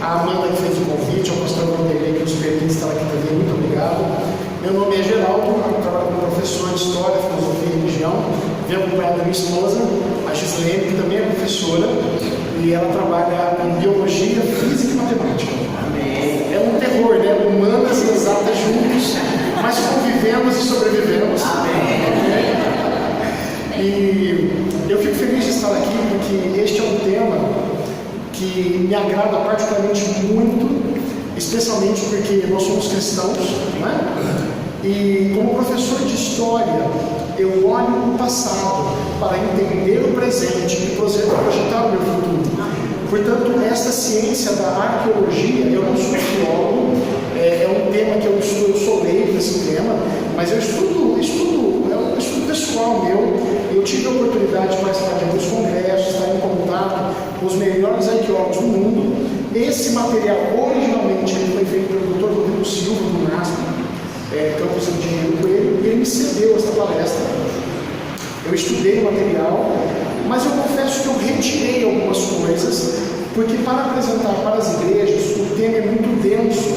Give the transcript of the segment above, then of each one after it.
a Amanda que fez o convite, ao pastor Vanderlei, que nos permite estar aqui também, muito obrigado. Meu nome é Geraldo, eu trabalho como professor de História, Filosofia e Religião. Venho acompanhado da minha esposa, a Gislene, que também é professora, e ela trabalha com Biologia, Física e Matemática. Amém. É um terror, né? Humanas e exatas juntos, mas convivemos e sobrevivemos. Amém. E eu fico feliz de estar aqui, porque este é um tema que me agrada particularmente muito, especialmente porque nós somos cristãos, né? E como professor de História, eu olho o passado para entender o presente e projetar o meu futuro. Portanto, esta ciência da arqueologia, eu não sou arqueólogo, é um tema que eu estudo, eu sou leigo nesse tema, mas eu estudo, é um estudo pessoal meu. Eu tive a oportunidade de participar de alguns congressos, estar em contato com os melhores arqueólogos do mundo. Esse material, originalmente, ele foi feito pelo Dr. Rodrigo Silva, do NASP, Campus Engenheiro Coelho, e ele me cedeu essa palestra. Eu estudei o material, mas eu confesso que eu retirei algumas coisas, porque para apresentar para as igrejas o tema é muito denso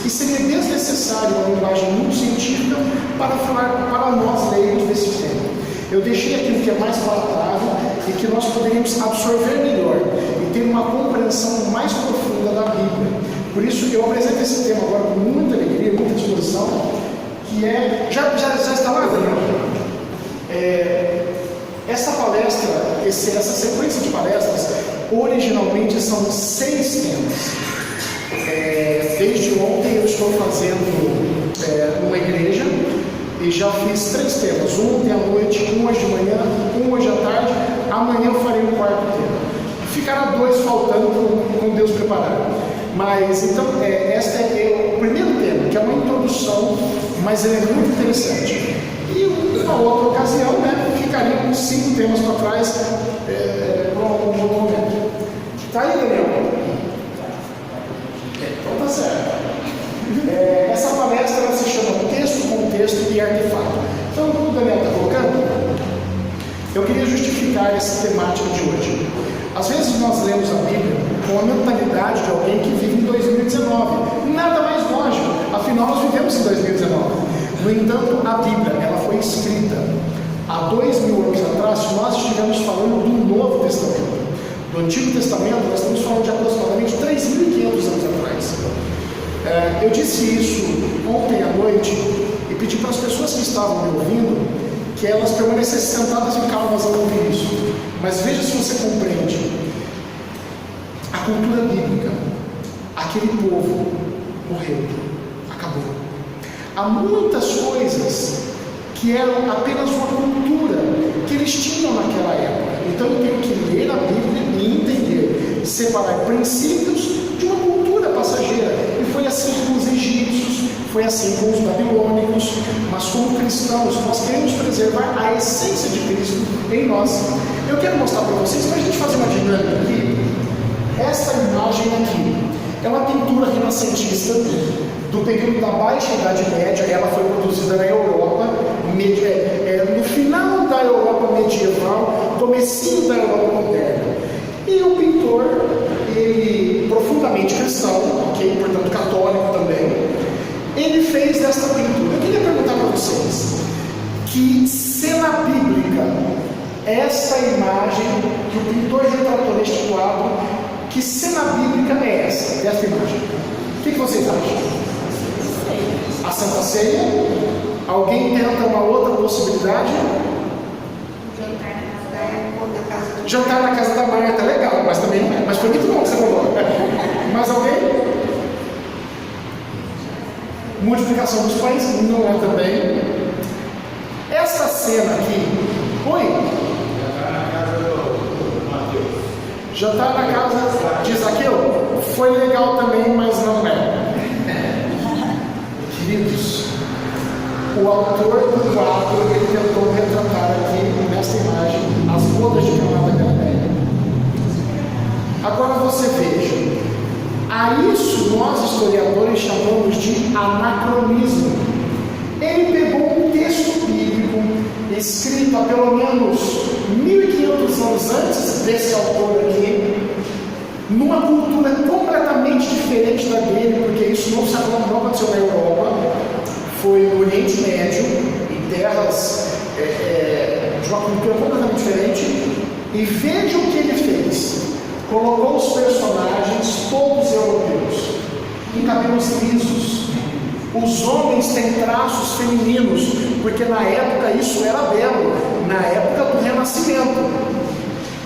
e seria desnecessário uma linguagem muito científica para falar para nós leigos desse tema. Eu deixei aquilo que é mais palatável e que nós poderíamos absorver melhor e ter uma compreensão mais profunda da Bíblia. Por isso eu apresento esse tema agora com muita alegria, muita disposição, que é... Já está lá, Daniel? Essa palestra, essa sequência de palestras, originalmente são 6 temas. Desde ontem eu estou fazendo uma igreja e já fiz 3 temas, um ontem à noite, um hoje de manhã, um hoje à tarde. Amanhã eu farei um 4º tema. Ficará 2 faltando com Deus preparar. Mas então, este é o primeiro tema, que é uma introdução, mas ele é muito interessante. E uma outra ocasião, né, ficariam 5 temas para trás para um outro momento. Tá aí, Daniel? Então tá certo. Essa palestra ela se chama Texto, Contexto e Artefato. Então, como o Daniel está colocando, eu queria justificar essa temática de hoje. Às vezes nós lemos a Bíblia com a mentalidade de alguém que vive em 2019. Nada mais lógico, afinal nós vivemos em 2019. No entanto, a Bíblia ela foi escrita há 2000 anos atrás. Se nós estivermos falando do Novo Testamento, do Antigo Testamento, nós estamos falando de aproximadamente 3.500 anos atrás. Eu disse isso ontem à noite e pedi para as pessoas que estavam me ouvindo que elas permanecessem sentadas e calmas ao ouvir isso. Mas veja se você compreende. A cultura bíblica, aquele povo morreu, acabou. Há muitas coisas que eram apenas uma cultura que eles tinham naquela época. Então eu tenho que ler a Bíblia e entender, separar princípios de uma cultura passageira. E foi assim com os egípcios, foi assim com os babilônicos. Mas como cristãos, nós queremos preservar a essência de Cristo em nós. Eu quero mostrar para vocês, para a gente fazer uma dinâmica aqui. Essa imagem aqui é uma pintura renascentista do período da Baixa Idade Média. Ela foi produzida na Europa, no final da Europa medieval, comecinho da Europa moderna. E o pintor, ele profundamente cristão, ok? Portanto católico também, ele fez desta pintura. Eu queria perguntar para vocês, que cena bíblica essa imagem que o pintor retratou neste quadro, que cena bíblica é essa, dessa imagem? O que vocês acham? A Santa Ceia? Alguém tenta uma outra possibilidade? Jantar na casa da Marta, legal, mas também não é. Mas foi muito bom que você falou. Mais alguém? Multiplicação dos pães? Não é também. Essa cena aqui, oi? Jantar na casa de Zaqueu? Foi legal também, mas não é. Queridos, o autor do quadro, ele tentou retratar aqui nessa imagem as bodas de Caná da Galileia. Agora você veja, a isso nós historiadores chamamos de anacronismo. Ele pegou um texto bíblico escrito há pelo menos 1500 anos antes desse autor aqui, numa cultura completamente diferente cabelos lisos. Os homens têm traços femininos, porque na época isso era belo, na época do Renascimento.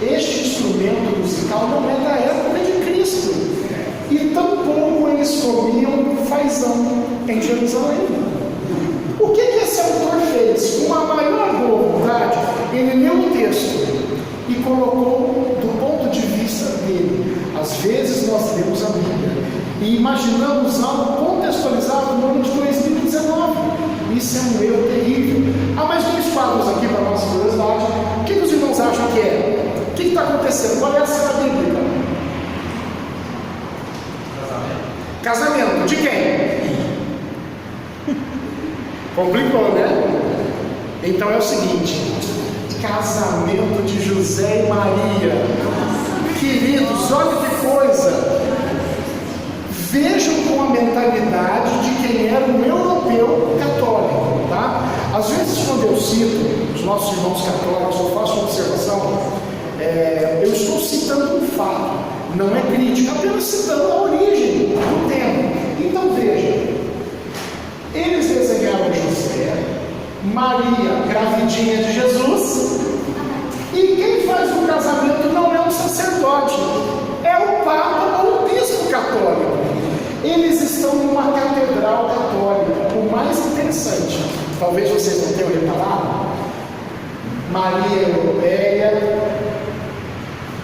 Este instrumento musical não é da época de Cristo, e tampouco eles comiam fazão em Jerusalém. O que esse autor fez? Com a maior boa vontade, ele leu o texto e colocou do ponto de vista dele. Às vezes nós lemos a Bíblia e imaginamos algo contextualizado no ano de 2019. Isso é um erro terrível. Há mais dois quadros aqui para a nossa curiosidade. O que os irmãos acham que é? O que está acontecendo? Qual é a cena bíblica? Casamento. De quem? Complicou, né? Então é o seguinte: casamento de José e Maria. Queridos, olha que coisa. Vejam com a mentalidade de quem era um europeu católico, tá? Às vezes, quando eu cito os nossos irmãos católicos, eu faço uma observação, eu estou citando um fato, não é crítica, apenas citando a origem do tema. Então, veja, eles desenharam José, Maria, gravidinha de Jesus, e quem faz o casamento não é um sacerdote, é o Papa ou o Bispo católico. Eles estão numa catedral católica. O mais interessante, talvez vocês não tenham reparado, Maria europeia,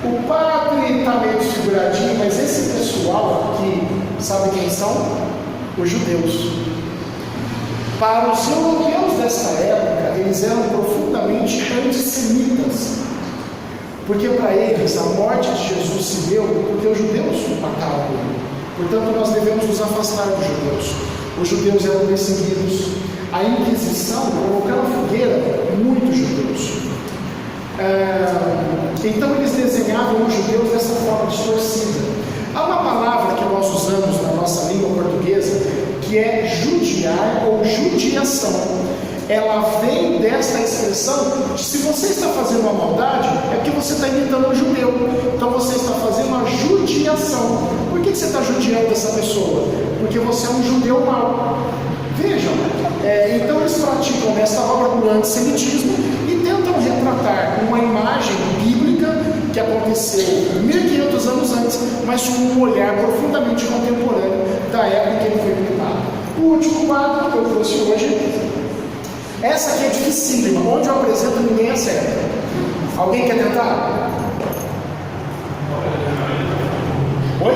o padre está meio desfiguradinho, mas esse pessoal aqui, sabe quem são? Os judeus. Para os europeus dessa época, eles eram profundamente antissemitas, porque para eles a morte de Jesus se deu porque os judeus mataram ele. Portanto, nós devemos nos afastar dos judeus. Os judeus eram perseguidos. A Inquisição colocou na fogueira muitos judeus. Então eles desenhavam os judeus dessa forma distorcida. Há uma palavra que nós usamos na nossa língua portuguesa que é judiar ou judiação. Ela vem desta expressão de se você está fazendo uma maldade, é porque você está imitando um judeu. Então você está fazendo uma judiação. Por que você está judiando essa pessoa? Porque você é um judeu mau. Vejam, então eles praticam esta obra do antissemitismo e tentam retratar uma imagem bíblica que aconteceu 1500 anos antes, mas com um olhar profundamente contemporâneo da época em que ele foi pintado. O último quadro que eu trouxe hoje, essa aqui é dificílima, onde eu apresento ninguém acerta. Alguém quer tentar? Oi?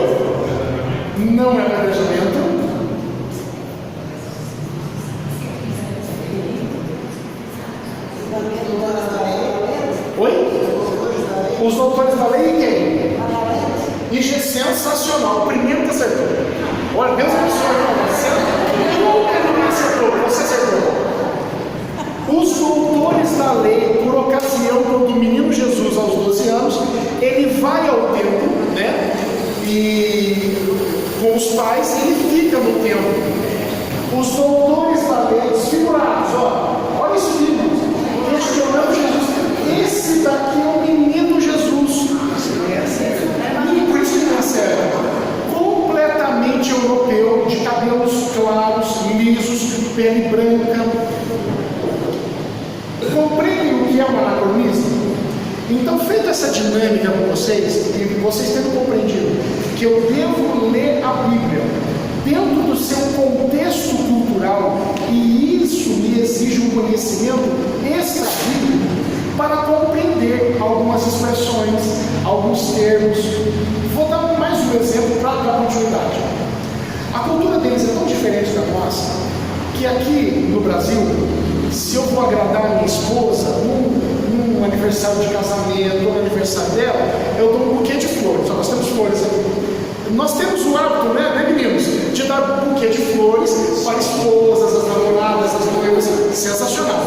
Não é apedrejamento. Oi? Os doutores da lei e quem? Isso é sensacional. O primeiro que acertou. Olha, Deus abençoe, irmão. Nunca acertou. Você acertou. Os doutores da lei, por ocasião do menino Jesus aos 12 anos, ele vai ao templo, né? E com os pais, ele fica no templo. Os doutores da lei, desfigurados, olha isso aqui, questionando Jesus. Esse daqui é o menino Jesus. Por isso que não é certo. Completamente europeu, de cabelos claros, lisos, pele branca. Compreendem o que é um anacronismo? Então, feita essa dinâmica com vocês, e vocês tendo compreendido que eu devo ler a Bíblia dentro do seu contexto cultural, e isso me exige um conhecimento extra-bíblico para compreender algumas expressões, alguns termos. Vou dar mais um exemplo para dar continuidade. A cultura deles é tão diferente da nossa, que aqui no Brasil, se eu vou agradar a minha esposa num aniversário de casamento ou no aniversário dela, eu dou um buquê de flores. Nós temos flores aqui. Nós temos o hábito, né, meninos, de dar um buquê de flores para esposas, as namoradas, as noivas. Sensacional.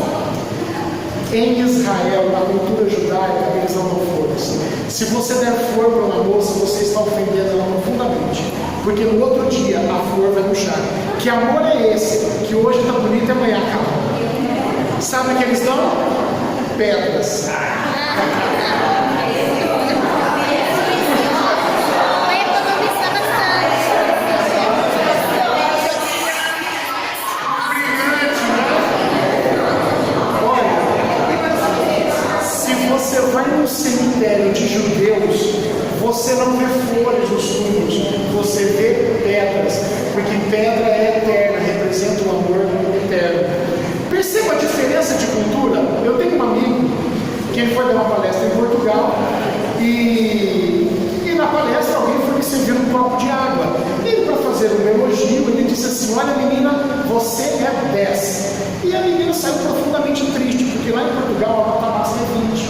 Em Israel, na cultura judaica, eles não dão flores. Se você der flor para uma moça, você está ofendendo ela profundamente. Porque no outro dia a flor vai murchar. Que amor é esse? Que hoje está bonito e amanhã acaba. Sabe o que eles dão? Pedras. fazer um elogio, ele disse assim: olha menina, você é 10. E a menina saiu profundamente triste, porque lá em Portugal a nota máxima é 20.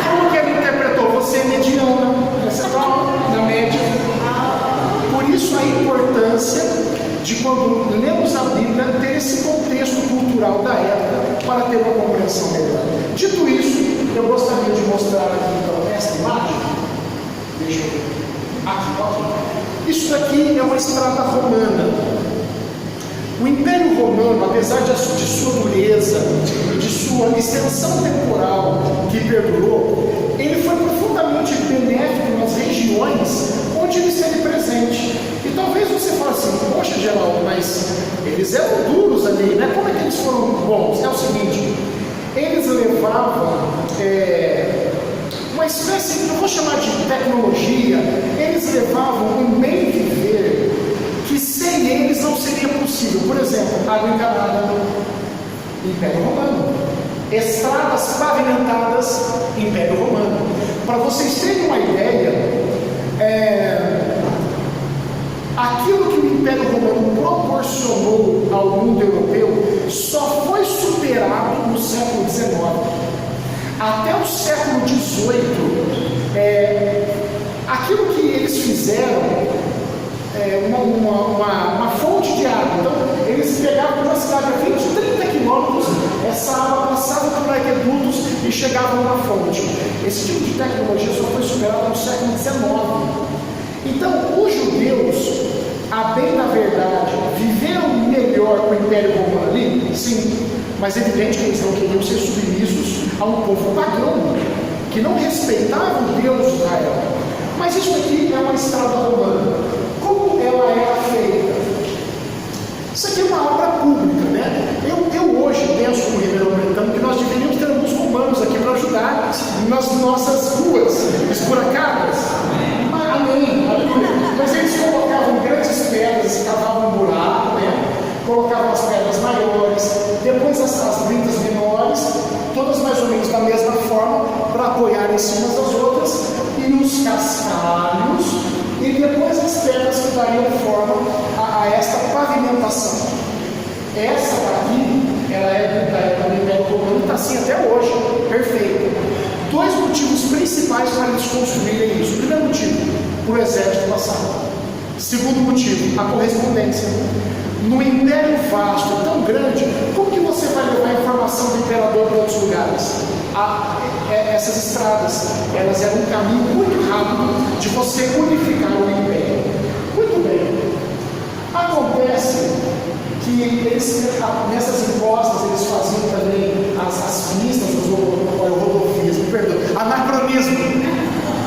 Como que ele interpretou? Você é mediana, você está na média. Por isso a importância de, quando lemos a Bíblia, ter esse contexto cultural da época para ter uma compreensão melhor. Dito isso, eu gostaria de mostrar aqui então esta imagem. Deixa eu ver. Aqui. Isso daqui é uma estrada romana. O Império Romano, apesar de sua dureza, de sua extensão temporal que perdurou, ele foi profundamente benéfico nas regiões onde ele esteve presente. E talvez você fale assim: poxa, Geraldo, mas eles eram duros ali, né? Como é que eles foram bons? É o seguinte: eles levavam uma espécie, não vou chamar de tecnologia, eles levavam um bem viver que sem eles não seria possível. Por exemplo, água encanada, Império Romano. Estradas pavimentadas, Império Romano. Para vocês terem uma ideia, aquilo que o Império Romano proporcionou ao mundo europeu só foi superado no século XIX. Até o século XVIII, aquilo que eles fizeram, uma fonte de água. Então, eles pegavam uma cidade a 20, 30 quilômetros, essa água passava por aquedutos e chegava numa fonte. Esse tipo de tecnologia só foi superada no século XIX. Então, os judeus, a bem da verdade, viveram melhor com o Império Romano ali? Sim, mas é evidente que eles não queriam ser submissos a um povo pagão, que não respeitava o Deus de Israel. Mas isso aqui é uma estrada romana. Como ela era feita? Isso aqui é uma obra pública, né? Eu hoje penso como ribeirão bretano que nós deveríamos ter alguns romanos aqui para ajudar nas nossas ruas esburacadas. Amém. Mas eles colocavam grandes pedras e cavavam um buraco, né? Colocavam as pedras maiores, depois as britas menores, todas mais ou menos da mesma forma, para apoiar em cima das outras, e os cascalhos, e depois as pedras que dariam forma a esta pavimentação. Essa daqui, ela é da época do Império Romano e está assim até hoje, perfeito. Dois motivos principais para eles construírem isso. O primeiro motivo, para o exército passar. Segundo motivo, a correspondência. No império vasto, tão grande, como que você vai levar a informação do imperador para outros lugares? Essas estradas, elas eram um caminho muito rápido de você unificar o império. Muito bem. Acontece que eles, nessas encostas, eles faziam também as pistas, rodovias, anacronismo,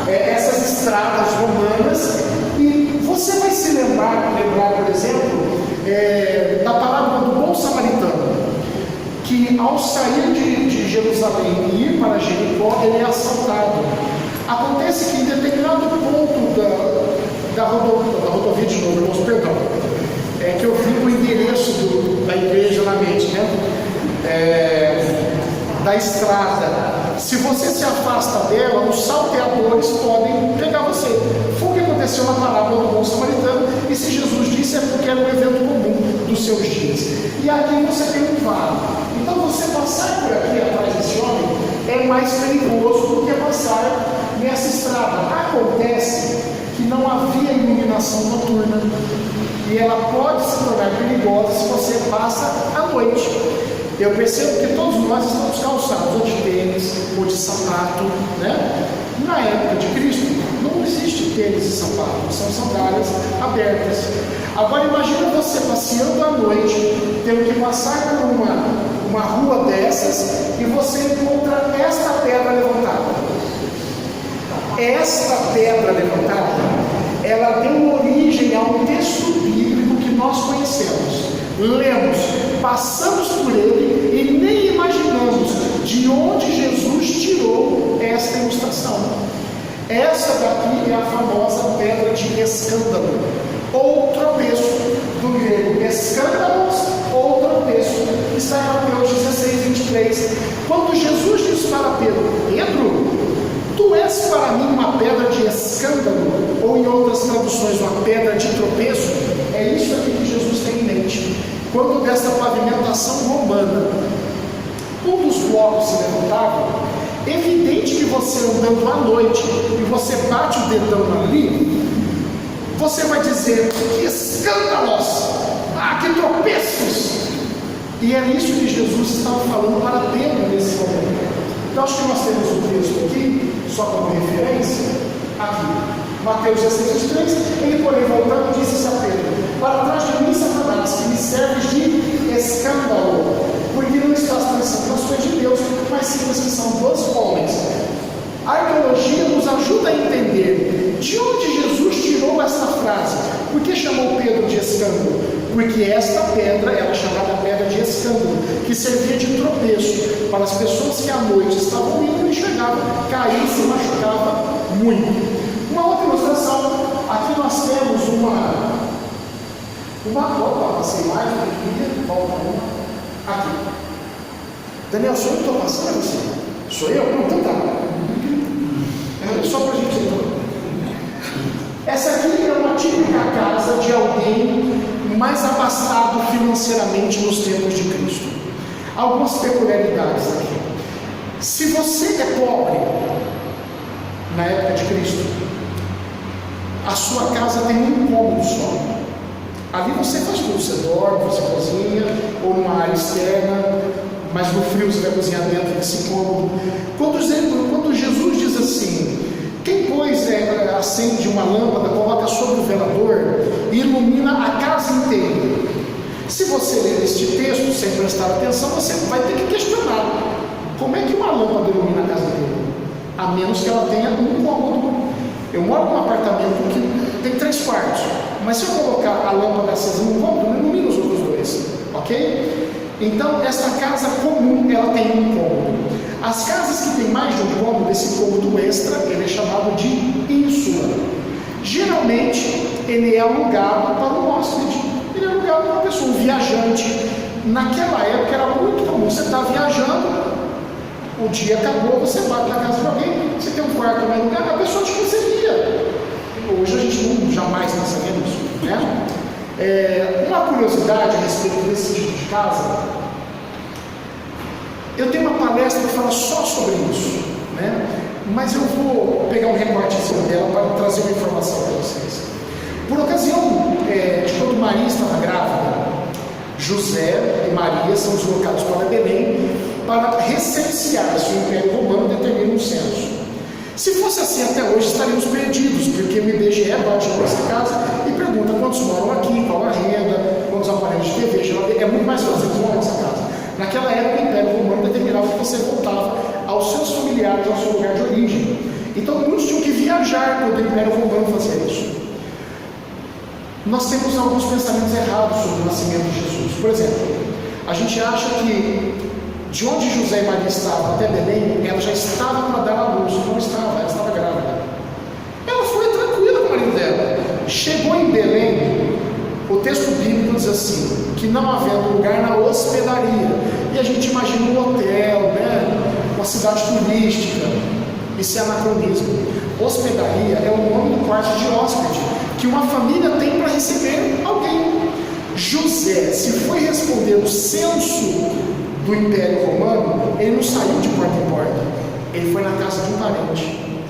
essas estradas romanas. E você vai se lembrar, por exemplo, da parábola do bom samaritano, que ao sair de Jerusalém e ir para Jericó, ele é assaltado. Acontece que em determinado ponto da rodovia, de novo, irmãos, perdão, que eu vi o endereço da igreja na mente, né? Da estrada. Se você se afasta dela, os salteadores podem pegar você. Foi o que aconteceu na parábola do bom samaritano, e se Jesus disse é porque era um evento comum dos seus dias. E aqui você tem um vale. Então você passar por aqui atrás desse homem é mais perigoso do que passar nessa estrada. Acontece que não havia iluminação noturna, e ela pode se tornar perigosa se você passa à noite. Eu percebo que todos nós estamos calçados ou de tênis ou de sapato, né? Na época de Cristo não existe tênis e sapato, são sandálias abertas. Agora imagina você passeando à noite, tendo que passar por uma rua dessas, e você encontra esta pedra levantada. Esta pedra levantada, ela deu origem a um texto bíblico que nós conhecemos. Lemos, passamos por ele e nem imaginamos de onde Jesus tirou esta ilustração. Essa daqui é a famosa pedra de escândalo, ou tropeço, do grego escândalos ou tropeço. Está em Mateus 16, 23. Quando Jesus disse para Pedro: Pedro, tu Tu és para mim uma pedra de escândalo, ou em outras traduções, uma pedra de tropeço. É isso aqui que Jesus tem em mente. Quando dessa pavimentação romana, um dos blocos se levantava, evidente que você andando à noite e você bate o dedão ali, você vai dizer: que escândalos, que tropeços. E é isso que Jesus estava falando para Pedro nesse momento. Então acho que nós temos um texto aqui, só como referência, aqui, Mateus 16:3, ele porém voltando disse a Pedro: para trás de mim, Satanás, que me serves de escândalo, porque não estás pensando nas coisas de Deus, mas sim nas que são dos homens. A arqueologia nos ajuda a entender de onde Jesus tirou essa frase. Por que chamou Pedro de escândalo? Porque esta pedra era chamada pedra de escândalo, que servia de tropeço para as pessoas que à noite estavam indo e chegavam, caíam e se machucavam muito. Uma outra ilustração, aqui nós temos uma volta, passei mais, volta uma, aqui. Daniel, sou eu que estou passando assim? Sou eu? Não, então tá. Só para a gente entender. Essa aqui é uma típica casa de alguém mais abastado financeiramente nos tempos de Cristo. Algumas peculiaridades aqui. Se você é pobre na época de Cristo, a sua casa tem um cômodo só. Ali você faz tudo, você dorme, você cozinha, ou numa área externa, mas no frio você vai cozinhar dentro desse cômodo. Quando Jesus diz assim: quem pois acende uma lâmpada, coloca sobre o velador e ilumina a casa inteira. Se você ler este texto sem prestar atenção, você vai ter que questionar: como é que uma lâmpada ilumina a casa inteira? A menos que ela tenha um cômodo. Eu moro num apartamento que tem 3 quartos, mas se eu colocar a lâmpada acesa num cômodo, não ilumina os outros 2, ok? Então, essa casa comum, ela tem um cômodo. As casas que tem mais de um cômodo, esse cômodo extra, ele é chamado de ínsula. Geralmente, ele é alugado para um hóspede. Ele é alugado para uma pessoa, um viajante. Naquela época era muito comum, você está viajando, o dia acabou, você bate na casa de alguém, você tem um quarto no lugar, a pessoa te recebia. Hoje a gente não jamais pensaria nisso, né? Uma curiosidade a respeito desse tipo de casa, eu tenho uma palestra que fala só sobre isso, né? Mas eu vou pegar um recortezinho dela para trazer uma informação para vocês. Por ocasião de quando Maria estava grávida, José e Maria são deslocados para Belém para recensear-se. O Império Romano determina um censo. Se fosse assim até hoje, estaríamos perdidos, porque o IBGE bate na nossa casa e pergunta quantos moram aqui, qual a renda, quantos aparelhos de TV, geladeira. É muito mais fácil eles morar nessa casa. Naquela época, o Império Romano determinava que você voltava aos seus familiares, ao seu lugar de origem. Então, muitos tinham que viajar quando o Império Romano fazia isso. Nós temos alguns pensamentos errados sobre o nascimento de Jesus. Por exemplo, a gente acha que de onde José e Maria estavam até Belém, ela já estava para dar à luz. Não estava, ela estava grávida. Ela foi tranquila com o marido dela. Chegou em Belém, o texto bíblico diz assim, que não havendo lugar na hospedaria. E a gente imagina um hotel, né? Uma cidade turística. Isso é anacronismo. Hospedaria é o nome do quarto de hóspede que uma família tem para receber alguém. José, se foi responder o censo do Império Romano, ele não saiu de porta em porta, ele foi na casa de um parente,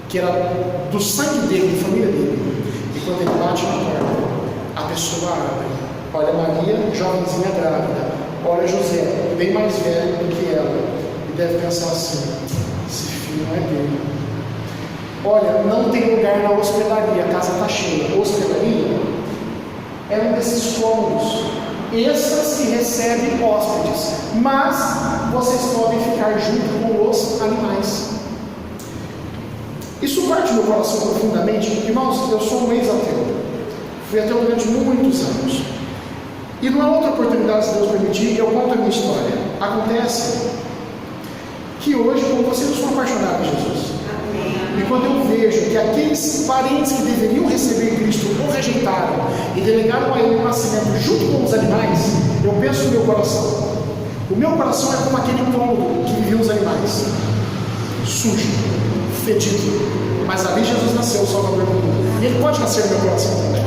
que era do sangue dele, da família dele. E quando ele bate na porta, a pessoa abre. Olha Maria, jovenzinha grávida. Olha José, bem mais velho do que ela. E deve pensar assim: esse filho não é dele. Olha, não tem lugar na hospedaria, a casa está cheia. Hospedaria é um desses cômodos extras que recebem hóspedes, mas vocês podem ficar junto com os animais. Isso parte do meu coração profundamente. Irmãos, eu sou um ex-ateu, fui ateu durante muitos anos, e numa outra oportunidade, se Deus permitir, eu conto a minha história. Acontece que hoje, como vocês, eu sou apaixonado por Jesus. E quando eu vejo que aqueles parentes que deveriam receber Cristo o rejeitaram e delegaram a ele o nascimento junto com os animais, eu penso no meu coração. O meu coração é como aquele cômodo que viviam os animais, sujo, fedido. Mas ali Jesus nasceu, o Salvador do mundo. E ele pode nascer no meu coração também.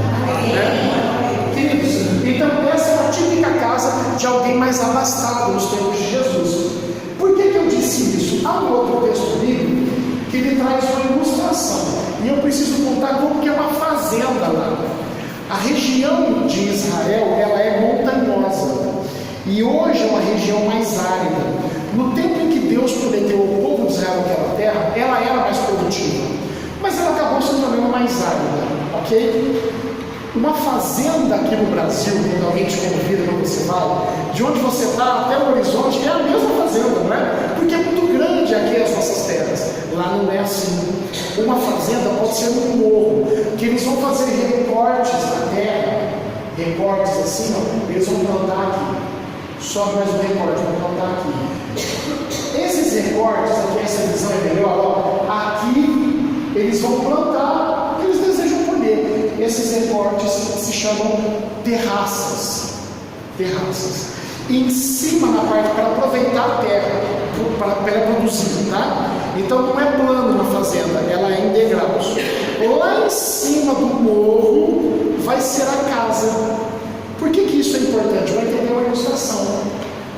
Queridos, então essa é a típica casa de alguém mais abastado nos tempos de Jesus. Por que eu disse isso? Há um outro texto bíblico que ele traz uma ilustração. E eu preciso contar como que é uma fazenda lá. A região de Israel, ela é montanhosa. E hoje é uma região mais árida. No tempo em que Deus prometeu ao povo de Israel aquela terra, ela era mais produtiva. Mas ela acabou se tornando mais árida, ok? Uma fazenda aqui no Brasil, quando alguém te convida, quando você vai, de onde você está até o horizonte, é a mesma fazenda, não é? Porque é muito grande aqui as nossas terras. Lá não é assim. Uma fazenda pode ser um morro, que eles vão fazer recortes na terra, recortes assim, ó, eles vão plantar aqui. Sobe mais um recorte, vão plantar aqui. Esses recortes, aqui essa visão é melhor, ó, aqui eles vão plantar o que eles desejam colher. Esses recortes se chamam terraças. Terraças. E em cima, na parte, para aproveitar a terra, para produzir, tá? Então não é plano uma fazenda, ela é em degraus. Lá em cima do morro vai ser a casa. Por que isso é importante? Para entender uma ilustração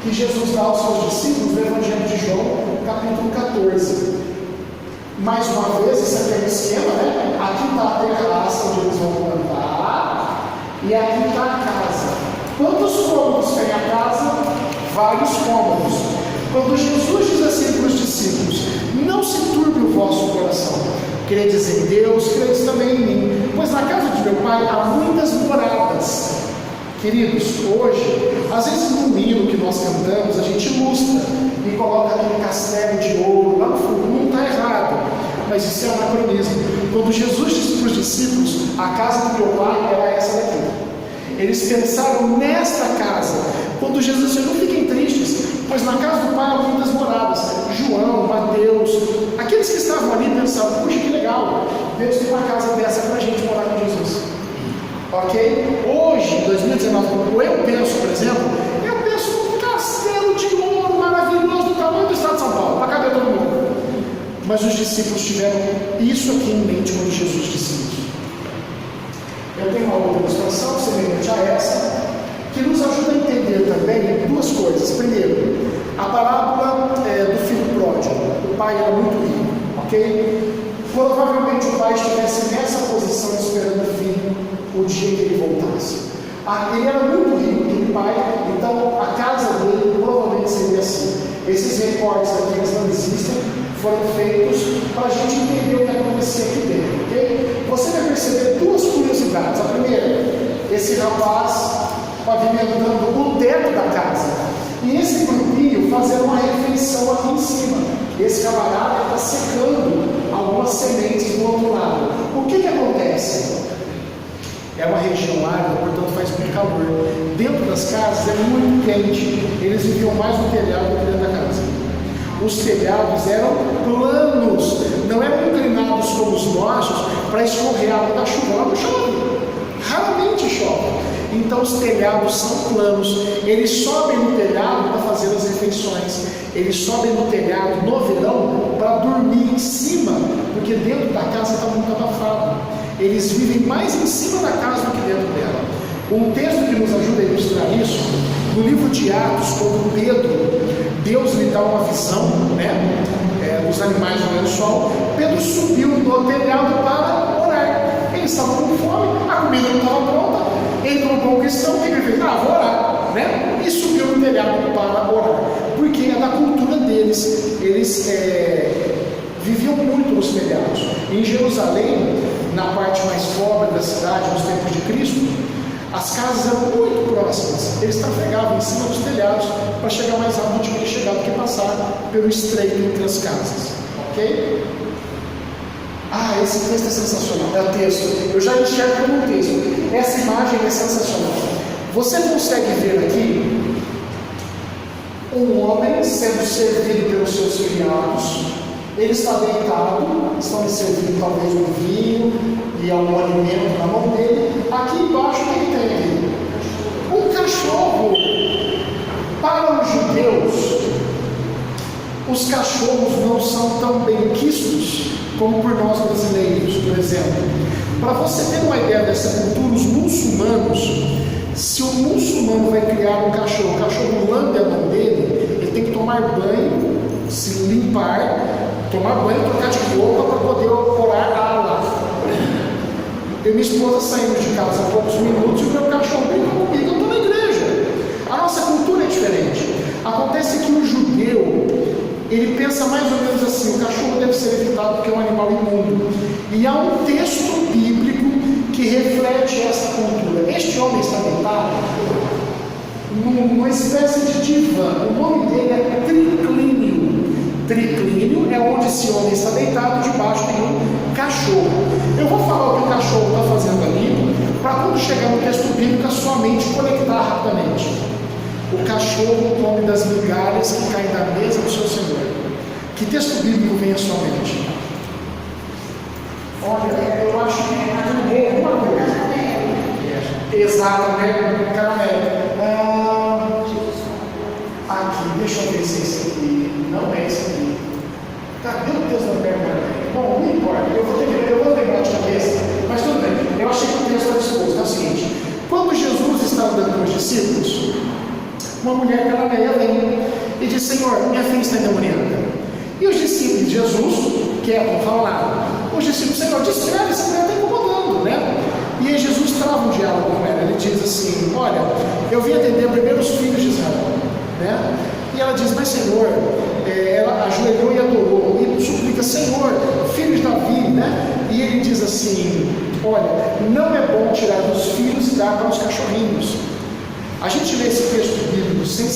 que Jesus dá aos seus discípulos no Evangelho de João, capítulo 14. Mais uma vez, esse aqui é o esquema, né? Aqui está a terraça onde eles vão plantar, e aqui está a casa. Quantos cômodos tem a casa? Vários cômodos. Quando Jesus diz assim para os discípulos: não se turbe o vosso coração, credes em Deus, credes também em mim, pois na casa de meu Pai há muitas moradas. Queridos, hoje, às vezes no hino que nós cantamos, a gente ilustra e coloca aquele castelo de ouro lá no fundo. Não está errado, mas isso é um anacronismo. Quando Jesus disse para os discípulos: a casa do meu Pai era essa daqui, eles pensaram nesta casa. Quando Jesus disse: não fiquem tristes, pois na casa do Pai há muitas moradas. João, Mateus, aqueles que estavam ali pensaram: puxa, que legal, Deus tem uma casa dessa para a gente morar com Jesus. Ok? Hoje, em 2019, quando eu penso, por exemplo, eu penso num castelo de ouro maravilhoso do tamanho do estado de São Paulo, para caber todo mundo. Mas os discípulos tiveram isso aqui em mente quando Jesus disse isso. Eu tenho uma outra ilustração semelhante a essa, que nos ajuda a entender também duas coisas. Primeiro, a parábola do filho pródigo. O pai era muito rico, ok? Provavelmente o pai estivesse nessa posição esperando o filho o dia que ele voltasse. Ele era muito rico, aquele pai, então a casa dele provavelmente seria assim. Esses recortes aqui, eles não existem, foram feitos para a gente entender o que acontecia aqui dentro, ok? Você vai perceber duas curiosidades. A primeira, esse rapaz pavimentando o teto da casa, e esse grupinho fazendo uma refeição aqui em cima. Esse camarada está secando algumas sementes do outro lado. O que acontece? É uma região árida, portanto faz muito calor. Dentro das casas é muito quente. Eles viviam mais no telhado do que dentro da casa. Os telhados eram planos, não eram inclinados como os nossos para escorrer a água da chuva. Lá não chove, raramente chove. Então os telhados são planos. Eles sobem no telhado para fazer as refeições. Eles sobem no telhado no verão para dormir em cima, porque dentro da casa está muito abafado. Eles vivem mais em cima da casa do que dentro dela. Um texto que nos ajuda a ilustrar isso, no livro de Atos, quando Pedro, Deus lhe dá uma visão, né, dos animais no lençol, Pedro subiu no telhado para orar. Eles estavam com fome, a comida não estava pronta, ele como bom cristão, o que ele fez? Vou orar, né? E subiu no telhado para orar, porque é da cultura deles. Eles viviam muito nos telhados. Em Jerusalém, na parte mais pobre da cidade, nos tempos de Cristo, as casas eram muito próximas. Eles trafegavam em cima dos telhados para chegar mais rápido onde queria chegar do que passar pelo estreito entre as casas. Ok? Esse texto é sensacional. É o texto. Eu já enxergo como um texto. Essa imagem é sensacional. Você consegue ver aqui um homem sendo servido pelos seus criados. Ele está deitado, estão lhe servindo talvez um vinho e algum alimento na mão dele. Aqui embaixo o que tem aqui? Um cachorro. Para os judeus, os cachorros não são tão bem quistos como por nós brasileiros, por exemplo. Para você ter uma ideia dessa cultura, os muçulmanos, se o muçulmano vai criar um cachorro, o cachorro lambe a mão dele, ele tem que tomar banho, se limpar, tomar banho, trocar de roupa para poder orar a Allah. Eu e minha esposa saímos de casa há poucos minutos e o meu cachorro brincou comigo, eu estou na igreja. A nossa cultura é diferente. Acontece que o judeu, ele pensa mais ou menos assim: o cachorro deve ser evitado porque é um animal imundo. E há um texto bíblico que reflete essa cultura. Este homem está deitado numa espécie de divã. O nome dele é triclínio. Triclínio é onde esse homem está deitado debaixo de um cachorro. Eu vou falar o que o cachorro está fazendo ali, para quando chegar no texto bíblico a sua mente conectar rapidamente. O cachorro come das migalhas que caem da mesa do seu Senhor. Que texto bíblico vem à sua mente? Olha, eu acho que é alguma coisa. Exatamente, caramelo. Aqui, deixa eu ver se é esse aqui. Não é esse aqui. Cadê o texto da perna? Bom, não importa. Eu vou lembrar de cabeça, mas tudo bem. Eu achei que o texto era exposto. É o seguinte: quando Jesus está andando com os discípulos, uma mulher cananeia vem e diz: Senhor, minha filha está endemoniada. E os discípulos de Jesus, não falam nada. Os discípulos: Senhor, descreve, essa mulher está incomodando, né? E aí Jesus trava um diálogo com ela. Ele diz assim: olha, eu vim atender primeiro os filhos de Israel, né? E ela diz: mas Senhor, ela ajoelhou e adorou, e suplica: Senhor, filho de Davi, né? E ele diz assim: olha, não é bom tirar dos filhos e dar para os cachorrinhos. A gente lê esse texto bíblico sem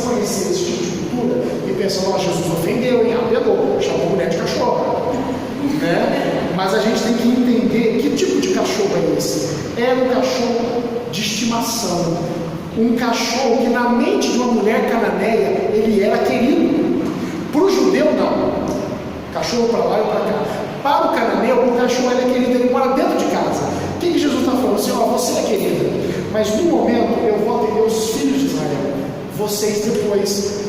conhecer esse tipo de cultura e pensa: Jesus ofendeu, hein? Apelou, chamou a mulher de cachorro, né? Mas a gente tem que entender que tipo de cachorro é esse. É um cachorro de estimação, um cachorro que na mente de uma mulher cananeia ele era querido. Para o judeu não, cachorro para lá e para cá. Para o cananeu, o cachorro é querido, ele mora dentro de casa. O que Jesus está falando? Assim: você é querida, mas no momento eu vou atender os filhos de Israel, vocês depois.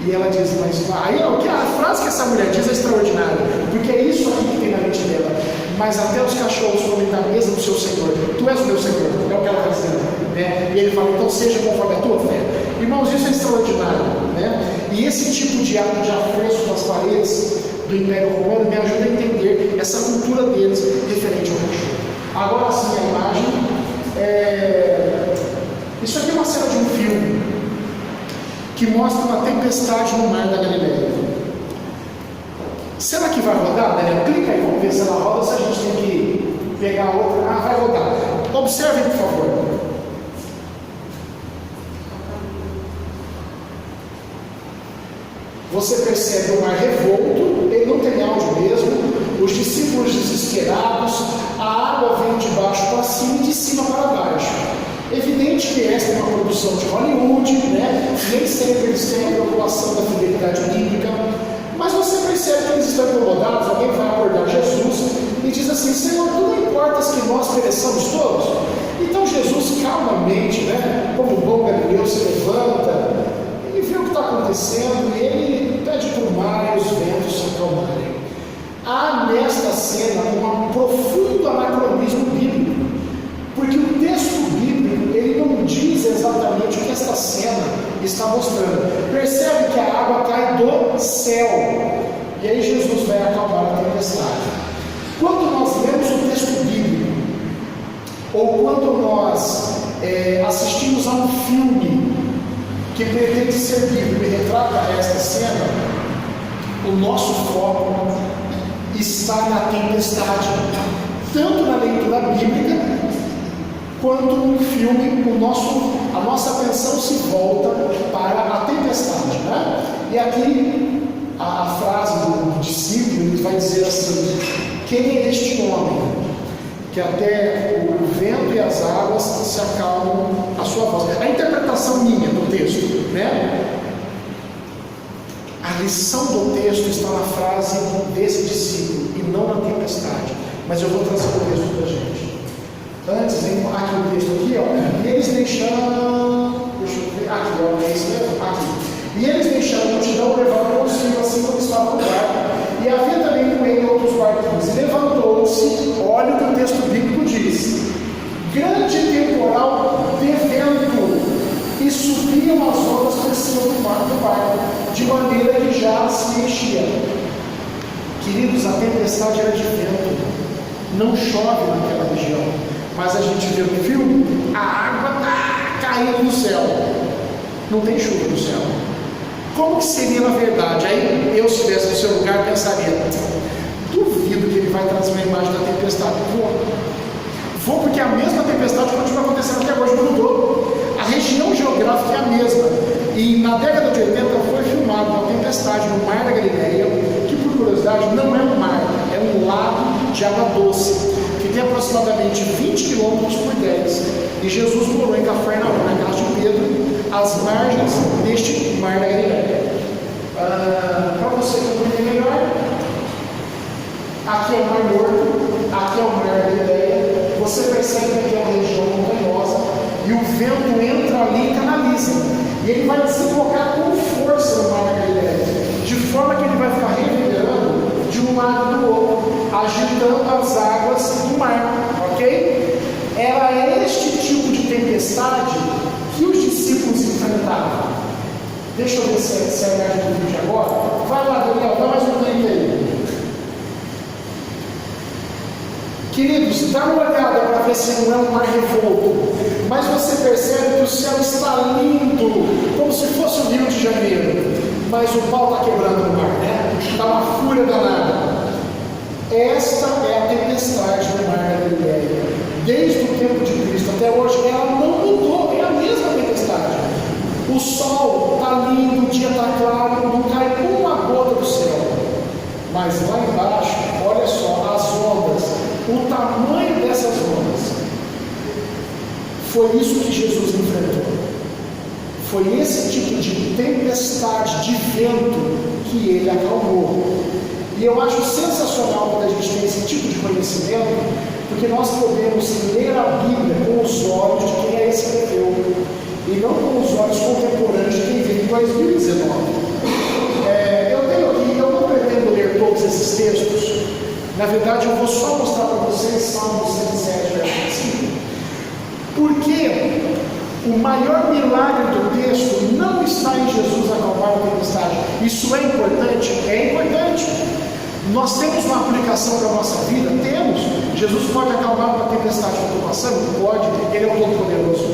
E ela diz: mas aí a frase que essa mulher diz é extraordinária, porque é isso aqui que tem na mente dela. Mas até os cachorros comem da mesa do seu Senhor. Tu és o meu Senhor, é o que ela está dizendo, né? E ele fala: então seja conforme a tua fé. Irmãos, isso é extraordinário, né? E esse tipo de ato de afresco nas paredes do Império Romano me ajuda a entender essa cultura deles referente ao cachorro. Agora sim, a imagem. Isso aqui é uma cena de um filme que mostra uma tempestade no mar da Galileia. Será que vai rodar, Daniel? Clica aí, vamos ver se ela roda, se a gente tem que pegar outra. Vai rodar. Observem, por favor. Você percebe o mar revolto, ele não tem áudio mesmo, os discípulos desesperados, a água vem de baixo para cima e de cima para baixo. Evidente que esta é uma produção de Hollywood, né? Nem sempre eles têm a preocupação da fidelidade bíblica, mas você percebe que eles estão incomodados. Alguém vai abordar Jesus e diz assim: Senhor, tu não importas que nós pereçamos todos? Então Jesus calmamente, né, como bom galileu, se levanta e vê o que está acontecendo, e ele pede para o mar e os ventos se acalmarem. Há nesta cena um profundo anacronismo bíblico, porque o texto bíblico ele não diz exatamente o que esta cena está mostrando. Percebe que a água cai do céu, e aí Jesus vai acalmar a tempestade. Quando nós lemos o texto bíblico, ou quando nós assistimos a um filme que pretende ser bíblico e retrata esta cena, o nosso foco está na tempestade, tanto na leitura bíblica quanto no filme. A nossa atenção se volta para a tempestade, né? E aqui a frase do discípulo vai dizer assim: quem é este homem que até o vento e as águas se acalmam à sua voz? A interpretação minha do texto, né? A lição do texto está na frase desse discípulo e não na tempestade. Mas eu vou trazer o texto para a gente. Antes, aqui o texto aqui, ó. E eles deixaram. Deixa eu ver. Aqui, ó. É isso mesmo? Aqui. E eles deixaram a multidão levar consigo assim como estava no barco. E havia também com ele outros barcos mas levantou-se, olha o que o texto bíblico diz, grande temporal de vento, e subiam as ondas por cima do barco, de maneira que já se enchia. Queridos, a tempestade era de vento, não chove naquela região, mas a gente vê no filme, a água está caindo do céu, não tem chuva no céu. Como que seria na verdade? Aí eu, se estivesse no seu lugar, pensaria, duvido que ele vai trazer uma imagem da tempestade. Vou porque a mesma tempestade continua acontecendo até hoje, não mudou. A região geográfica é a mesma. E na década de 80 foi filmada uma tempestade no Mar da Galileia, que por curiosidade não é um mar, é um lago de água doce, que tem aproximadamente 20 km por 10. E Jesus morou em Cafarnaum, na casa de Pedro, às margens deste Mar da Galileia. Para você compreender melhor, aqui é o Mar Morto, aqui é o Mar da Galileia. Você percebe que é uma região montanhosa e o vento entra ali e canaliza. E ele vai desembocar com força no Mar da Galileia, de forma que ele vai ficar reverberando de um lado do outro, agitando as águas do mar, ok? Era este tipo de tempestade que os discípulos enfrentavam. Deixa eu ver se é a imagem do vídeo agora. Vai lá, Daniel, dá mais um tempo aí. Queridos, dá uma olhada para ver se não é um mar revolto, mas você percebe que o céu está lindo, como se fosse o Rio de Janeiro, mas o pau está quebrando no mar, né? Está uma fúria danada. Esta é a tempestade do Mar da Galileia. Desde o tempo de Cristo até hoje, ela não mudou, é a mesma tempestade. O sol está lindo, o dia está claro, não cai uma gota do céu. Mas lá embaixo, olha só, as ondas, o tamanho dessas ondas. Foi isso que Jesus enfrentou. Foi esse tipo de tempestade, de vento, que ele acalmou. E eu acho sensacional quando a gente tem esse tipo de conhecimento, porque nós podemos ler a Bíblia com os olhos de quem a escreveu, e não com os olhos contemporâneos de quem veio em 2019. Eu tenho aqui, eu não pretendo ler todos esses textos. Na verdade, eu vou só mostrar para vocês Salmo 107, verso 5. Porque o maior milagre do texto não está em Jesus acalmar a tempestade. Isso é importante? É importante. Nós temos uma aplicação para a nossa vida? Temos. Jesus pode acalmar uma tempestade que eu estou passando? Pode. Ele é um Todo-Poderoso.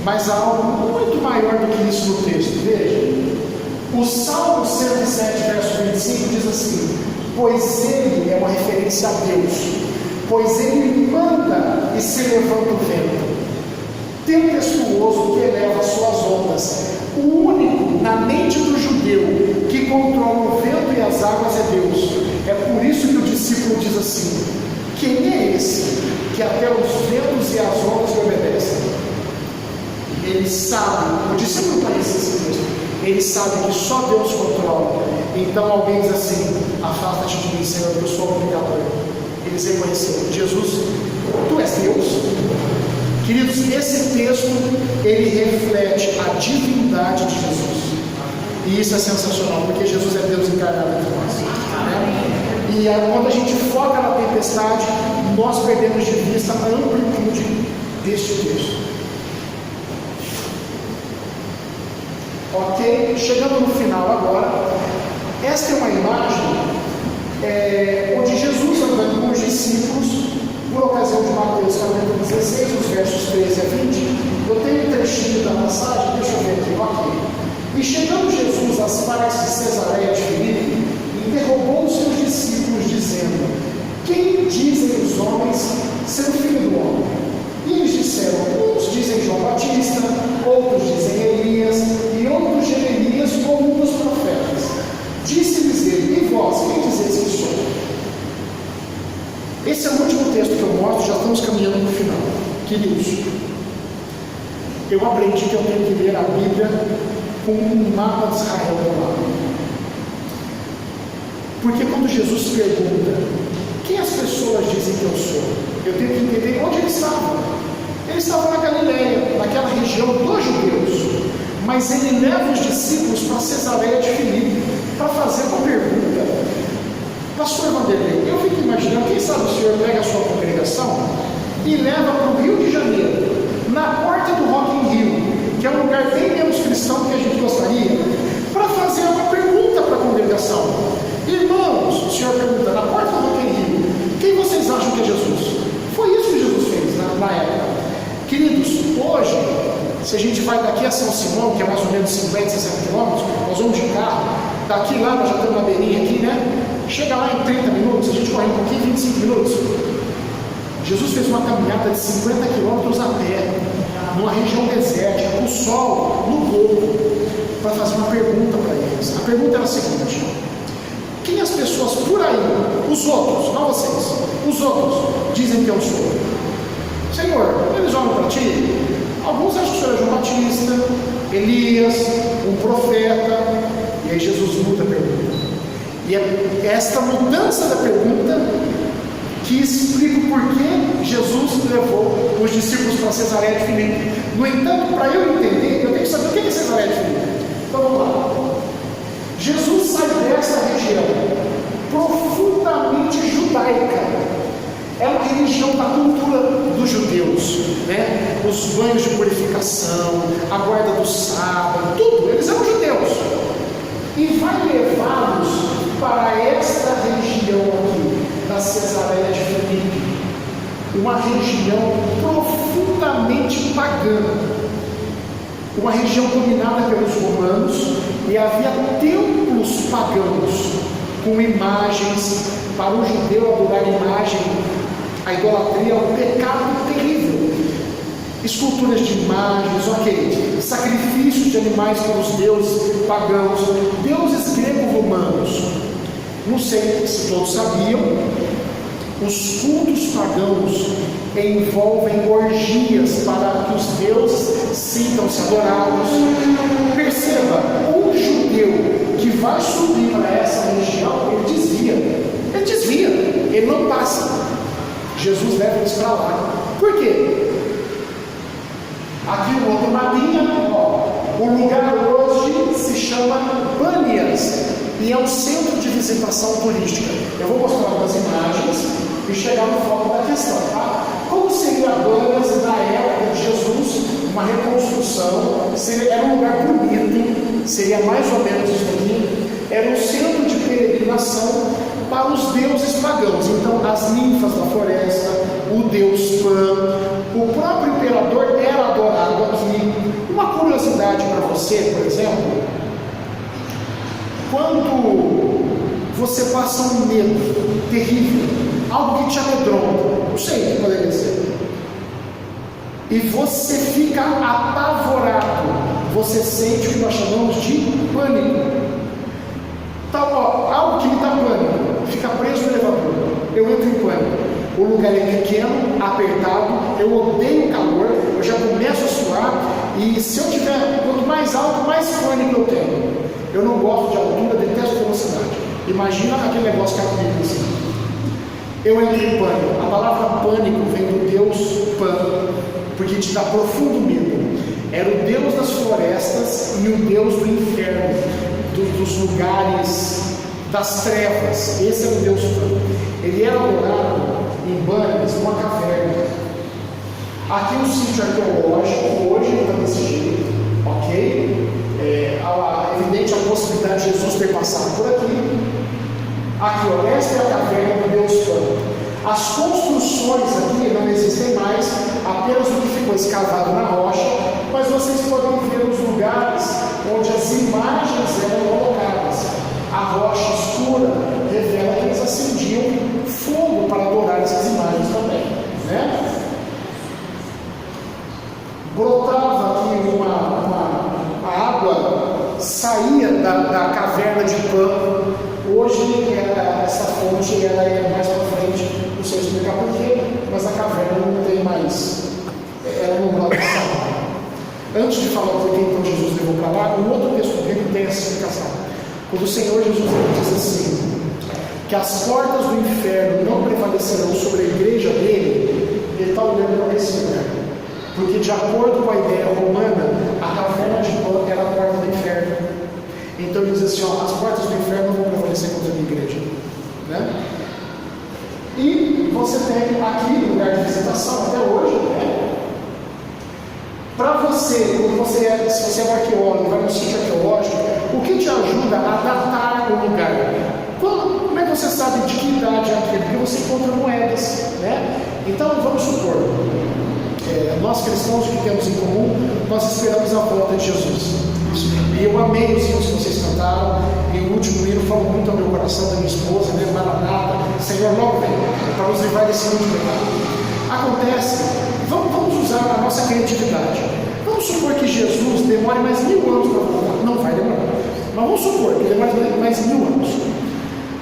Mas há algo muito maior do que isso no texto. Veja. O Salmo 107, verso 25 diz assim: pois ele é uma referência a Deus, pois ele manda e se levanta o vento, tempestuoso que eleva as suas ondas. O único na mente do judeu que controla o vento e as águas é Deus. É por isso que o discípulo diz assim: quem é esse que até os ventos e as ondas lhe obedecem? Ele sabe, o discípulo conhece esse texto, ele sabe que só Deus controla. Então alguém diz assim: afasta-te de mim, Senhor, eu sou o pecador. Eles reconheceram: Jesus, tu és Deus. Queridos, esse texto, ele reflete a divindade de Jesus. E isso é sensacional, porque Jesus é Deus encarnado entre nós, né? E quando a gente foca na tempestade, nós perdemos de vista a amplitude deste texto. Ok? Chegando no final agora, esta é uma imagem onde Jesus andando com os discípulos, por ocasião de Mateus capítulo 16, os versos 13 a 20, eu tenho um trechinho da passagem, deixa eu ver aqui, ok. E chegando Jesus às partes de Cesareia de Filipe, interrogou os seus discípulos, dizendo: quem dizem os homens ser o Filho do Homem? E eles disseram: uns dizem João Batista, outros dizem Elias, e outros Jeremias ou um dos profetas. Disse-lhes ele: e vós, quem dizeis que sou? Esse é o último texto que eu mostro, já estamos caminhando para o final. Queridos, eu aprendi que eu tenho que ler a Bíblia com um mapa de Israel do lado. Porque quando Jesus pergunta: quem as pessoas dizem que eu sou? Eu tenho que entender onde ele estava. Ele estava na Galileia, naquela região dos judeus. Mas ele leva os discípulos para Cesareia de Filipe para fazer uma pergunta, Pastor Vanderlei, eu fico imaginando, quem sabe o senhor pega a sua congregação e leva para o Rio de Janeiro, na porta do Rock in Rio, que é um lugar bem menos cristão que a gente gostaria, para fazer uma pergunta para a congregação. Irmãos, o senhor pergunta, na porta do Rock in Rio, quem vocês acham que é Jesus? Foi isso que Jesus fez na época. Queridos, hoje, se a gente vai daqui a São Simão, que é mais ou menos 50, 60 quilômetros, nós vamos de carro, daqui lá, nós já estamos na beirinha aqui, né? Chega lá em 30 minutos, a gente corre um pouquinho, 25 minutos. Jesus fez uma caminhada de 50 quilômetros a pé, numa região desértica, com o sol no corpo, para fazer uma pergunta para eles. A pergunta era a seguinte: quem as pessoas por aí, os outros, não vocês, os outros, dizem que eu sou? Senhor, eles olham para ti, alguns acham que o Senhor é João Batista, Elias, um profeta, e aí Jesus muda a pergunta. E é esta mudança da pergunta que explica o porquê Jesus levou os discípulos para Cesareia de Filipe. No entanto, para eu entender, eu tenho que saber o que é Cesareia de Filipe. Então vamos lá. Jesus sai dessa região profundamente judaica. É uma religião da cultura dos judeus, né? Os banhos de purificação, a guarda do sábado, tudo, eles eram judeus. E vai levá-los para esta região aqui, da Cesareia de Filipe, uma região profundamente pagã, uma região dominada pelos romanos, e havia templos pagãos com imagens. Para o judeu adorar imagem, a idolatria é um pecado terrível. Esculturas de imagens, ok, sacrifícios de animais para os deuses pagãos, deuses grego-romanos. Não sei se todos sabiam, os cultos pagãos envolvem orgias para que os deuses sintam-se adorados. Perceba, um judeu que vai subir para essa região, ele desvia, ele não passa. Jesus leva eles para lá. Por quê? Aqui no outro mapinha, o lugar hoje se chama Bânias e é um centro de visitação turística. Eu vou mostrar algumas imagens e chegar no foco da questão, tá? Como seria Bânias na época de Jesus? Uma reconstrução, era um lugar bonito, seria mais ou menos isso aqui. Era um centro de peregrinação para os deuses pagãos. Então, as ninfas da floresta, o deus Pan, o próprio imperador era adorado aqui. Uma curiosidade para você, por exemplo, quando você passa um medo terrível, algo que te amedronta, não sei o que poderia ser, e você fica apavorado, você sente o que nós chamamos de pânico. Então, algo que me dá pânico, fica preso no elevador, eu entro em pânico. O lugar é pequeno, apertado, eu odeio o calor, eu já começo a suar, e se eu tiver, quanto mais alto, mais pânico eu tenho. Eu não gosto de altura, detesto velocidade. Imagina aquele negócio que é comigo assim. Eu entrei em pânico. A palavra pânico vem do deus Pan, porque te dá profundo medo. Era o deus das florestas e o deus do inferno, dos lugares das trevas. Esse é o deus Pan. Ele era adorado em Bânias, numa caverna. Aqui um sítio arqueológico, hoje está desse jeito, ok? É evidente a possibilidade de Jesus ter passado por aqui. Aqui, esta é a caverna do deus Pan. As construções aqui não existem mais, apenas o que ficou escavado na rocha, mas vocês podem ver os lugares onde as imagens eram colocadas. A rocha escura revela que eles acendiam fogo para adorar essas imagens também, né? Brotava aqui a água saía da caverna de Pan. Hoje essa fonte ela é mais para frente, não sei explicar porquê, mas a caverna não tem mais, ela não vai passar. Antes de falar por que então Jesus levou para lá, um outro texto bíblico tem essa explicação. Quando o Senhor Jesus diz assim, que as portas do inferno não prevalecerão sobre a igreja dele, ele está olhando para esse lugar. Porque de acordo com a ideia romana, a caverna de Pan era a porta do inferno. Então ele diz assim, as portas do inferno não vão prevalecer contra a minha igreja. né? E você tem aqui no lugar de visitação até hoje, né? Para você, se você é um arqueólogo, vai no sítio arqueológico, o que te ajuda a datar o lugar? Como é que você sabe de que idade é aquilo? Porque você encontra moedas, né? Então, vamos supor, nós cristãos, o que temos em comum, nós esperamos a volta de Jesus. E eu amei os hinos que vocês cantaram, e o último hino falou muito ao meu coração, da minha esposa, né? Maranata, Senhor, logo vem, para nos livrar desse mundo de pecado. Acontece, vamos usar a nossa criatividade. Vamos supor que Jesus demore mais 1000 anos para voltar. Não vai demorar, mas vamos supor que demore mais 1000 anos.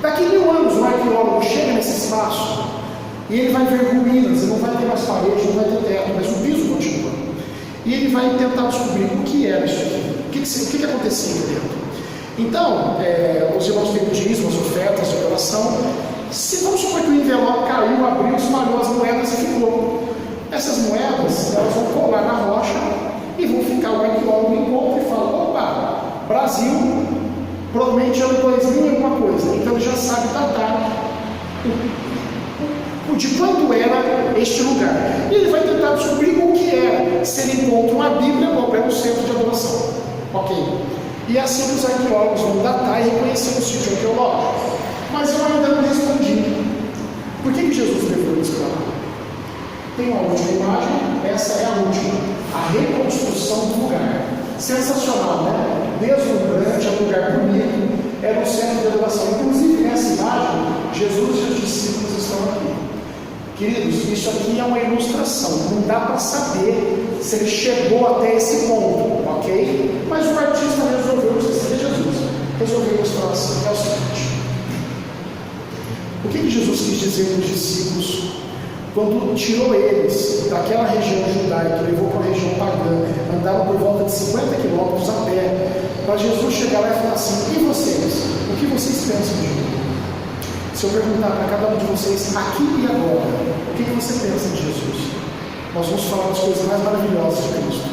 Daqui 1000 anos, o arqueólogo chega nesse espaço e ele vai ver ruínas, não vai ter mais paredes, não vai ter teto, mas o piso continua. E ele vai tentar descobrir o que era isso aqui, o que acontecia aqui dentro. Então, os irmãos têm dízimos, as ofertas, a oração. Vamos supor que o envelope caiu, abriu, espalhou as moedas e ficou. Essas moedas, elas vão colar na rocha e vão ficar, o arqueólogo encontra e fala, opa, Brasil, provavelmente ano 2000 e alguma coisa. Então ele já sabe datar de quando era este lugar. E ele vai tentar descobrir o que era. Se ele encontra uma Bíblia, ou é um centro de adoração. Ok? E assim os arqueólogos vão datar e reconhecer o sítio arqueológico. Mas eu ainda não respondi. Por que Jesus levou isso para lá? Tem uma última imagem, essa é a última. A reconstrução do lugar. Sensacional, né? Deslumbrante, é um lugar bonito, era um centro de adoração. Inclusive, nessa imagem, Jesus e os discípulos estão aqui. Queridos, isso aqui é uma ilustração. Não dá para saber se ele chegou até esse ponto, ok? Mas o artista resolveu esquecer Jesus. Resolveu mostrar assim, é o seguinte. O que Jesus quis dizer para os discípulos quando tirou eles daquela região judaica, levou para a região pagã, andaram por volta de 50 quilômetros a pé, para Jesus chegar lá e falar assim, e vocês? O que vocês pensam de mim? Se eu perguntar para cada um de vocês, aqui e agora, o que você pensa de Jesus? Nós vamos falar das coisas mais maravilhosas de Cristo,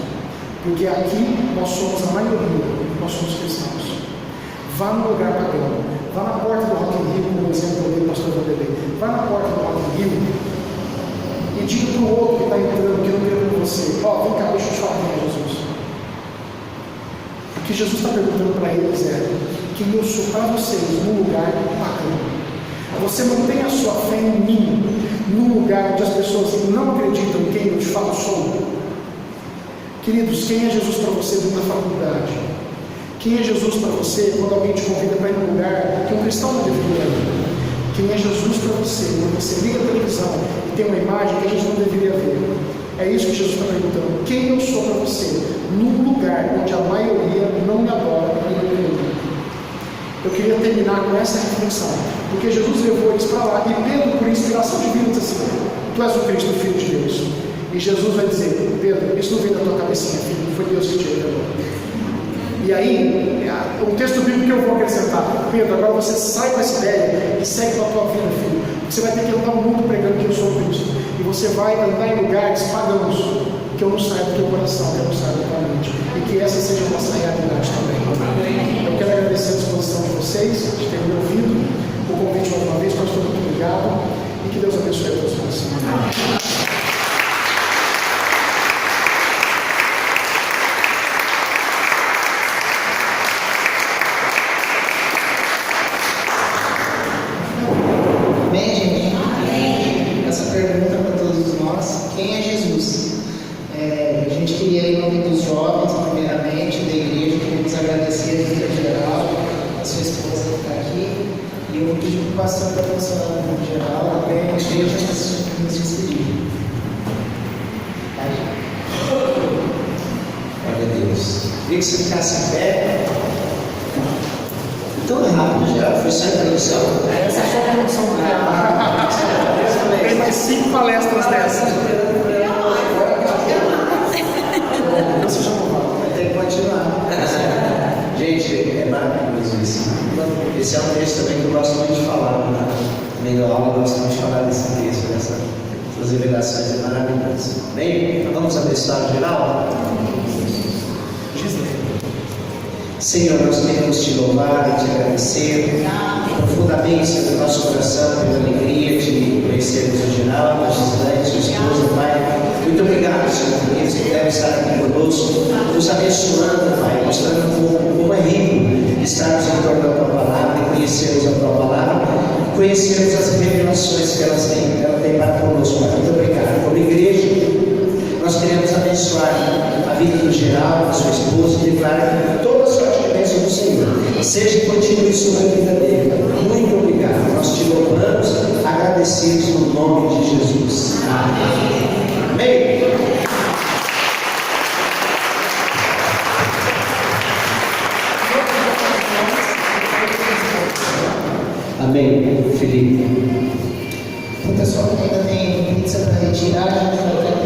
porque aqui nós somos a maioria, nós somos cristãos. Vá no lugar pagão, vá na porta do Rock in Rio, como exemplo do pastor Vanderlei, vá na porta do Rock in Rio e diga para o outro que está entrando, que não crê por você, vem cá, deixa eu te falar quem é Jesus. O que Jesus está perguntando para eles é que eu sou para vocês num lugar pagão. Você mantém a sua fé em mim, num lugar onde as pessoas não acreditam em quem eu de fato sou. Queridos, quem é Jesus para você dentro da faculdade? Quem é Jesus para você quando alguém te convida para ir num lugar que um cristão não deveria ir? Quem é Jesus para você quando você liga a televisão e tem uma imagem que a gente não deveria ver? É isso que Jesus está perguntando. Quem eu sou para você num lugar onde a maioria não me adora e não me ama? Eu queria terminar com essa reflexão, porque Jesus levou eles para lá, e Pedro, por inspiração divina, diz assim, tu és o Cristo, o Filho de Deus. E Jesus vai dizer, Pedro, isso não veio da tua cabecinha, filho, foi Deus que te revelou. E aí, um texto bíblico que eu vou acrescentar, Pedro, agora você sai com essa ideia e segue com a tua vida, filho. Você vai ter que andar o mundo pregando que eu sou o Cristo. E você vai andar em lugares pagãos, que eu não saia do teu coração, que eu não saia da tua mente. E que essa seja a nossa realidade também. Eu quero agradecer a disposição de vocês, de terem me ouvido, o convite mais uma vez, pastor, muito obrigado, e que Deus abençoe a todos vocês. Amém, gente? Amém. Essa pergunta para todos nós, quem é Jesus? A gente queria, em nome dos jovens, primeiramente, da igreja, queremos agradecer a igreja geral, a sua esposa que está aqui, e eu vou pedir para o pastor da funcionária geral, também a igreja nos despedir. Glória a Deus. Queria que você ficasse em pé. Tão rápido já, foi só a introdução. Essa é só a introdução do tema. Tem mais 5 palestras dessas. Você já não Tem que continuar. Gente, é maravilhoso isso. Esse é um texto também que eu gosto muito de falar. Na meio da aula, eu gosto muito de falar desse texto, dessas revelações, é maravilhoso. Bem, então vamos abençoar o geral? Senhor, nós queremos te louvar e te agradecer profundamente, Senhor, no nosso coração, pela alegria de conhecermos o Geraldo, a Gislaine, sua esposa, Pai. Muito obrigado, Senhor, por eles que devem estar aqui conosco, nos abençoando, Pai, mostrando como é rico estarmos em torno da Tua Palavra e conhecermos a Tua Palavra, conhecermos as revelações que ela tem para conosco, Pai. Muito obrigado. Como igreja, nós queremos abençoar a vida do Geraldo, a sua esposa, e declarar que toda a sorte que bênção do Senhor seja e continue sobre a vida dele. Muito obrigado. Nós te louvamos, agradecidos no nome de Jesus. Amém. Amém. Amém, Felipe. O pessoal que ainda tem pizza para retirar, a gente vai ter